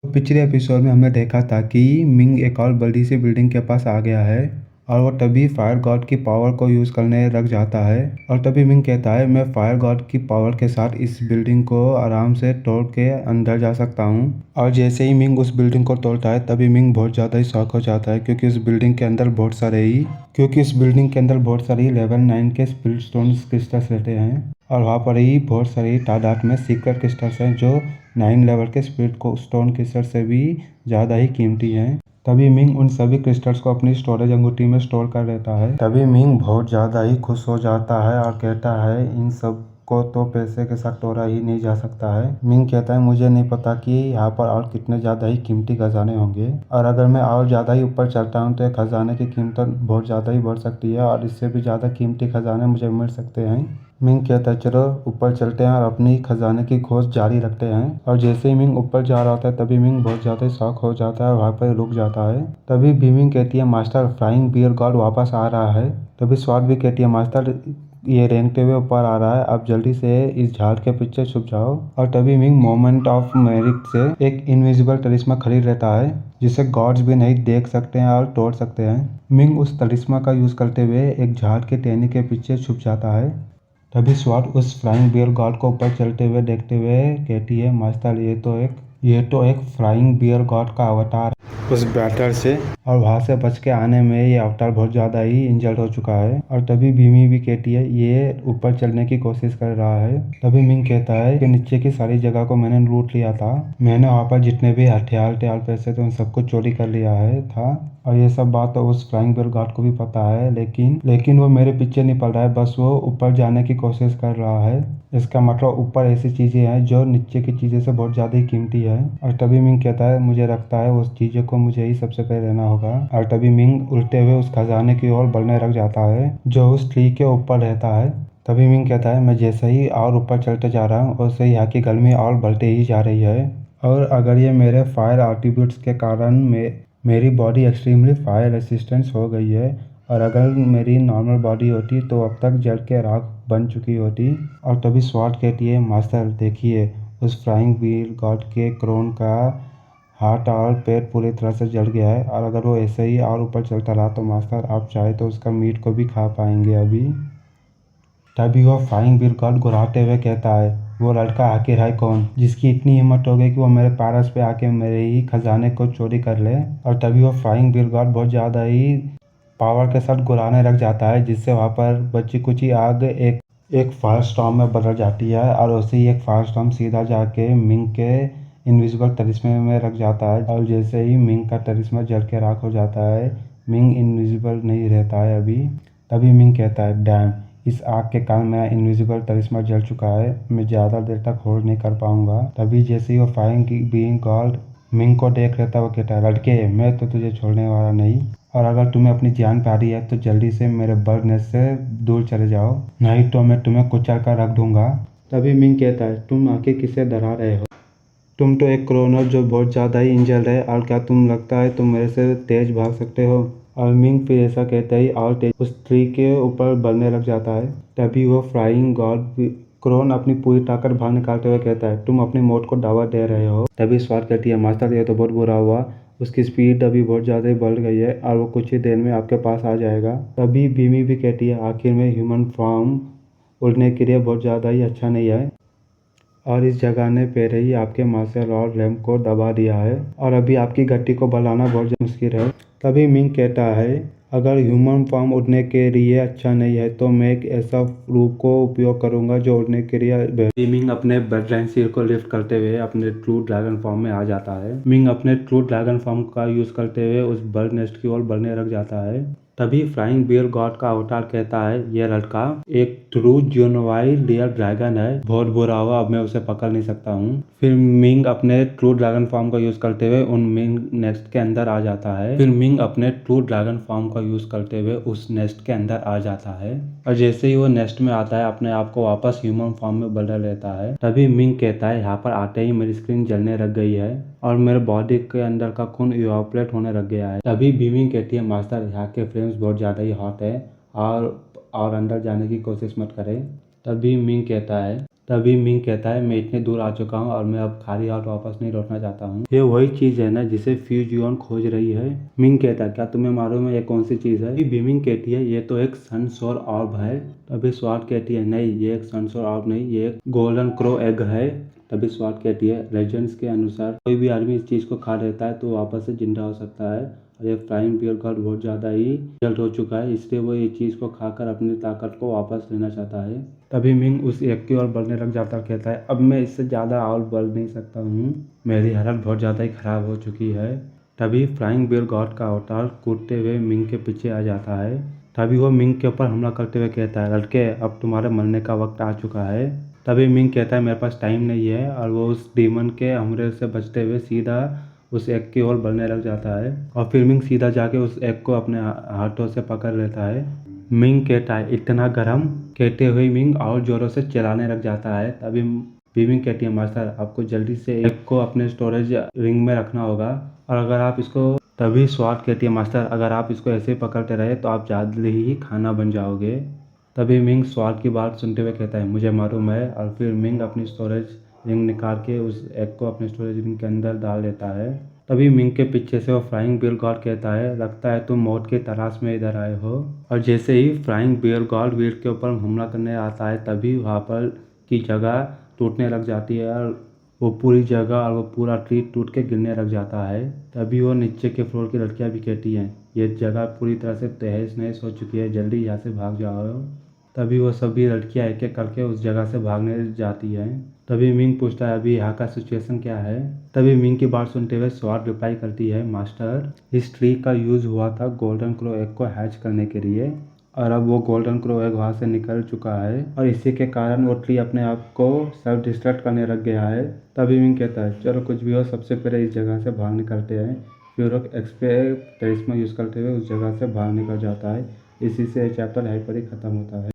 पिछले एपिसोड में हमने देखा था कि मिंग एक और बड़ी सी बिल्डिंग के पास आ गया है और वो तभी फायर गॉड की पावर को यूज़ करने लग जाता है। और तभी मिंग कहता है मैं फायर गॉड की पावर के साथ इस बिल्डिंग को आराम से तोड़ के अंदर जा सकता हूँ। और जैसे ही मिंग उस बिल्डिंग को तोड़ता है तभी मिंग बहुत ज़्यादा ही शॉक हो जाता है क्योंकि उस बिल्डिंग के अंदर बहुत सारी लेवल 9 के स्पिरिट स्टोन क्रिस्टल्स रहते हैं और वहाँ पर ही बहुत सारी तादाद में सीक्रेट क्रिस्टल्स हैं जो 9 लेवल के स्पिरिट को स्टोन क्रिस्टल से भी ज़्यादा ही कीमती हैं। तभी मिंग उन सभी क्रिस्टल्स को अपनी स्टोरेज अंगूठी में स्टोर कर लेता है। तभी मिंग बहुत ज़्यादा ही खुश हो जाता है और कहता है इन सब को तो पैसे के साथ तोड़ा ही नहीं जा सकता है। मिंग कहता है मुझे नहीं पता कि यहाँ पर और कितने ज़्यादा ही कीमती खजाने होंगे और अगर मैं और ज़्यादा ही ऊपर चलता हूँ तो ये खजाने की कीमत बहुत ज़्यादा ही बढ़ सकती है और इससे भी ज़्यादा कीमती खजाने मुझे मिल सकते हैं। मिंग कहता है चलो ऊपर चलते हैं और अपनी खजाने की खोज जारी रखते हैं। और जैसे ही मिंग ऊपर जा रहा होता है तभी मिंग बहुत ज़्यादा शॉक हो जाता है और वहाँ पर रुक जाता है। तभी बीमिंग कहती है मास्टर फ्लाइंग बियर गॉड वापस आ रहा है। तभी स्वाट भी कहती है मास्टर ये रेंगते हुए ऊपर आ रहा है, आप जल्दी से इस झाड़ के पीछे छुप जाओ। और तभी मिंग मोमेंट ऑफ मेरिट से एक इनविजिबल तलिस्मा खरीद लेता है जिसे गॉड्स भी नहीं देख सकते हैं और तोड़ सकते हैं। मिंग उस तलिस्मा का यूज़ करते हुए एक झाड़ के टहनी के पीछे छुप जाता है। तभी स्वाट उस फ्लाइंग बियर गॉड को ऊपर चलते हुए देखते हुए कहती है मास्टर ये तो एक फ्लाइंग बियर गॉड का अवतार उस बैटल से और वहाँ से बच के आने में ये अवतार बहुत ज़्यादा ही इंजर्ड हो चुका है। और तभी बीमी भी कहती है ये ऊपर चलने की कोशिश कर रहा है। तभी मिंग कहता है कि नीचे की सारी जगह को मैंने लूट लिया था, मैंने वहाँ पर जितने भी हथियार पैसे थे उन सबको चोरी कर लिया है था और ये सब बात तो उस फ्लाइंग बियर गॉड को भी पता है, लेकिन वो मेरे पीछे नहीं पड़ रहा है, बस वो ऊपर जाने की कोशिश कर रहा है। इसका मतलब ऊपर ऐसी चीज़ें हैं जो नीचे की चीज़ें से बहुत ज़्यादा ही कीमती है। और तभी मिंग कहता है मुझे लगता है उस चीज़ों को मुझे ही सबसे पहले रहना होगा। और तभी मिंग उल्टे हुए उस खजाने की ओर बढ़ने लग जाता है जो उस ट्री के ऊपर रहता है। तभी मिंग कहता है मैं जैसे ही और ऊपर चलते जा रहा हूँ वैसे यहाँ की गर्मी और बढ़ते ही जा रही है और अगर ये मेरे फायर एट्रीब्यूट्स के कारण मेरी बॉडी एक्सट्रीमली फायर रेसिस्टेंस हो गई है और अगर मेरी नॉर्मल बॉडी होती तो अब तक जल के राख बन चुकी होती। और तभी स्वाट कहती है मास्टर देखिए उस फ्लाइंग बियर गॉड के क्रोन का हाथ और पैर पूरी तरह से जल गया है और अगर वो ऐसे ही और ऊपर चलता रहा तो मास्टर आप चाहे तो उसका मीट को भी खा पाएंगे अभी। तभी वो फ्लाइंग बियर गॉड घुराते हुए कहता है वो लड़का आखिर है कौन जिसकी इतनी हिम्मत हो गई कि वो मेरे पैलेस पे आके मेरे ही खजाने को चोरी कर ले। और तभी वो फ्लाइंग बियर गॉड बहुत ज़्यादा ही पावर के साथ गुराने लग जाता है जिससे वहाँ पर बची कुची आग एक फायर स्टॉर्म में बदल जाती है और उसे ही एक फायर स्टॉर्म सीधा जाके मिंग के इनविजिबल तरिश्मे में रख जाता है। और जैसे ही मिंग का तरिश्मा जल के राख हो जाता है, मिंग इनविजिबल नहीं रहता है अभी। तभी मिंग कहता है डैम इस आग के कारण मेरा इनविजिबल तरिश्मा जल चुका है, मैं ज़्यादा देर तक होल्ड नहीं कर पाऊंगा। तभी जैसे ही वो फायरिंग बीइंग गॉड मिंग को देख लेता वो कहता है लड़के मैं तो तुझे छोड़ने वाला नहीं और अगर तुम्हें अपनी जान प्यारी है तो जल्दी से मेरे बर्ड नेस्ट से दूर चले जाओ नहीं तो मैं तुम्हें कुचल कर रख दूंगा। तभी मिंग कहता है तुम आखिर किसे डरा रहे हो, तुम तो एक क्रोन हो जो बहुत ज़्यादा ही इंजर्ड है और क्या तुम लगता है तुम मेरे से तेज भाग सकते हो। और मिंग फिर ऐसा कहता ही और तेज उस ट्री के ऊपर बढ़ने लग जाता है। तभी वो फ्लाइंग गॉड क्रोन अपनी पूरी ताकत बाहर निकालते हुए कहता है तुम अपनी मौत को दावा दे रहे हो। तभी स्वाट कहती है मास्टर ये तो बहुत बुरा हुआ, उसकी स्पीड अभी बहुत ज़्यादा ही बढ़ गई है और वो कुछ ही देर में आपके पास आ जाएगा। तभी बीमी भी कहती है आखिर में ह्यूमन फॉर्म उड़ने के लिए बहुत ज़्यादा ही अच्छा नहीं है और इस जगह ने पहले ही आपके मार्शल आर्ट रैंप को दबा दिया है और अभी आपकी गति को बढ़ाना बहुत मुश्किल है। तभी मिंग कहता है अगर ह्यूमन फॉर्म उड़ने के लिए अच्छा नहीं है तो मैं एक ऐसा रूप को उपयोग करूंगा जो उड़ने के लिए। मिंग अपने ब्लड सिर को लिफ्ट करते हुए अपने ट्रू ड्रैगन फॉर्म में आ जाता है। मिंग अपने ट्रू ड्रैगन फॉर्म का यूज करते हुए उस बर्ड नेस्ट की ओर बढ़ने लग जाता है। तभी फ्लाइंग बियर गॉड का अवतार कहता है ये लड़का एक ट्रू ज्यूनोवाइल रियल ड्रैगन है, बहुत बुरा हुआ अब मैं उसे पकड़ नहीं सकता हूँ। फिर मिंग अपने ट्रू ड्रैगन फॉर्म का यूज करते हुए उन मिंग नेस्ट के अंदर आ जाता है। फिर मिंग अपने ट्रू ड्रैगन फॉर्म का यूज करते हुए उस नेस्ट के अंदर आ जाता है और जैसे ही वो नेस्ट में आता है अपने आप को वापस ह्यूमन फॉर्म में बदल लेता है। तभी मिंग कहता है यहाँ पर आते ही मेरी स्क्रीन जलने लग गई है और मेरे बॉडी के अंदर का खून इवापोरेट होने लग गया है। तभी बीमिंग कहती है मास्टर यहाँ के फ्लेम्स बहुत ज़्यादा ही हॉट है और अंदर जाने की कोशिश मत करें। तभी मिंग कहता है तभी मिंग कहता है मैं इतने दूर आ चुका हूँ और मैं अब खाली हाथ वापस नहीं लौटना चाहता हूँ। ये वही चीज है ना जिसे फ्यूजियन खोज रही है। मिंग कहता है क्या तुम्हें मालूम है ये कौन सी चीज है? बीमिंग कहती है ये तो एक सनसोर ऑर्ब है। तभी स्वाट कहती है नहीं ये एक सनसोर ऑर्ब नहीं, ये एक गोल्डन क्रो एग है। तभी स्वाट कहती है लेजेंड्स के अनुसार कोई भी आदमी इस चीज को खा लेता है तो वापस से जिंदा हो सकता है। और ये फ्लाइंग बियर गॉड बहुत ज़्यादा ही जल्द हो चुका है, इसलिए वो ये चीज़ को खाकर अपनी ताकत को वापस लेना चाहता है। तभी मिंग उस एग की ओर बढ़ने लग जाता है, कहता है अब मैं इससे ज़्यादा और बढ़ नहीं सकता हूँ, मेरी हालत बहुत ज़्यादा ही ख़राब हो चुकी है। तभी फ्लाइंग बियर गॉड का अवतार कूदते हुए मिंग के पीछे आ जाता है। तभी वो मिंग के ऊपर हमला करते हुए कहता है लड़के अब तुम्हारे मरने का वक्त आ चुका है। तभी मिंग कहता है मेरे पास टाइम नहीं है और वो उस डीमन के हमले से बचते हुए सीधा उस एग की ओर बढ़ने लग जाता है। और फिर मिंग सीधा जाके उस एग को अपने हाथों से पकड़ लेता है। मिंग कहता है इतना गर्म, कहते हुए मिंग और जोरों से चलाने लग जाता है। तभी मिंग कहती है मास्टर आपको जल्दी से एग को अपने स्टोरेज रिंग में रखना होगा और अगर आप इसको तभी स्वाट कहती है मास्टर अगर आप इसको ऐसे ही पकड़ते रहे तो आप जल्दी ही खाना बन जाओगे। तभी मिंग स्वाट की बात सुनते हुए कहता है मुझे मालूम है और फिर मिंग अपनी स्टोरेज रिंग निकाल के उस एग को अपने स्टोरेज रिंग के अंदर डाल देता है। तभी मिंग के पीछे से वो फ्लाइंग बियर गॉड कहता है लगता है तुम मौत की तलाश में इधर आए हो। और जैसे ही फ्लाइंग बियर गॉड वीर के ऊपर हमला करने आता है तभी वहाँ पर की जगह टूटने लग जाती है और वो पूरी जगह और वो पूरा ट्री टूट के गिरने लग जाता है। तभी वो नीचे के फ्लोर की लड़कियां भी कहती हैं ये जगह पूरी तरह से तहस नहस हो चुकी है, जल्दी यहाँ से भाग जाओ। तभी वो सभी लड़कियां एक एक करके उस जगह से भागने जाती हैं। तभी मिंग पूछता है अभी यहाँ का सिचुएशन क्या है? तभी मिंग की बात सुनते हुए स्वाट रिप्लाई करती है मास्टर इस ट्री का यूज हुआ था गोल्डन क्रो एग को हैच करने के लिए और अब वो गोल्डन क्रो एग वहाँ से निकल चुका है और इसी के कारण वो ट्री अपने आप को सेल्फ डिस्ट्रक्ट करने लग गया है। तभी मिंग कहता है चलो कुछ भी हो सबसे पहले इस जगह से भाग निकलते हैं। फिर वो एक्सपे करिश्मा यूज़ करते हुए उस जगह से बाहर निकल जाता है। इसी से चैप्टर यहीं पर ही ख़त्म होता है।